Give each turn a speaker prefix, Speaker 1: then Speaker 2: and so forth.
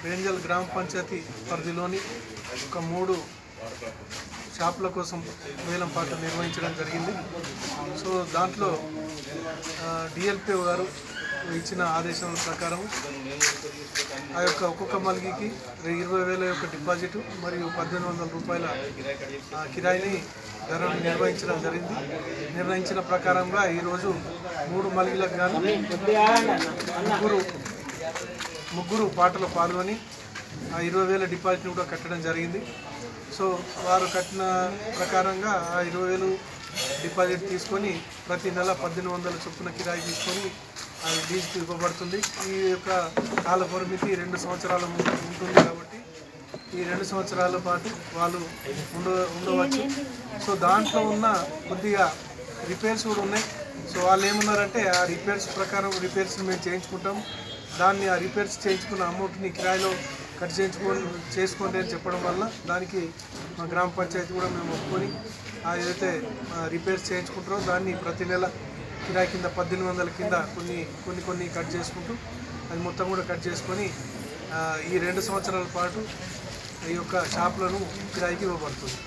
Speaker 1: రేంజల్ గ్రామ పంచాయతీ పరిధిలోని ఒక 3 షాపుల కోసం వేలం పాట నిర్వహించడం జరిగింది. సో దాంట్లో డిఎల్పిఓ గారు ఇచ్చిన ఆదేశాల ప్రకారం ఆ యొక్క ఒక్కొక్క మలిగికి 20,000 యొక్క డిపాజిట్ మరియు 1,800 రూపాయల కిరాయిని ధరను నిర్వహించడం జరిగింది. నిర్ణయించిన ప్రకారంగా ఈరోజు 3 మలిగిలకు గాను ముగ్గురు పాటలు పాల్గొని ఆ 20,000 డిపాజిట్ కూడా కట్టడం జరిగింది. సో వారు కట్టిన ప్రకారంగా ఆ 20,000 డిపాజిట్ తీసుకొని ప్రతి నెల 1,800 చొప్పున కిరాయి తీసుకొని అది లీజుకు ఇవ్వబడుతుంది. ఈ యొక్క కాల పరిమితి 2 సంవత్సరాల ఉంటుంది కాబట్టి ఈ 2 సంవత్సరాల పాటు వాళ్ళు ఉండవచ్చు. సో దాంట్లో ఉన్న కొద్దిగా రిపేర్స్ కూడా ఉన్నాయి. సో వాళ్ళు ఏమన్నారంటే ఆ రిపేర్స్ ప్రకారం రిపేర్స్ మేము చేయించుకుంటాం, దాన్ని ఆ రిపేర్స్ చేయించుకున్న అమౌంట్ని కిరాయిలో కట్ చేసుకోండి అని చెప్పడం వల్ల దానికి మా గ్రామ పంచాయతీ కూడా మేము ఒప్పుకొని ఏదైతే రిపేర్స్ చేయించుకుంటారో దాన్ని ప్రతి నెల కిరాయి కింద 1,800 కింద కొన్ని కట్ చేసుకుంటూ అది మొత్తం కూడా కట్ చేసుకొని ఈ 2 సంవత్సరాల పాటు ఈ యొక్క షాపులను కిరాయికి ఇవ్వబడుతుంది.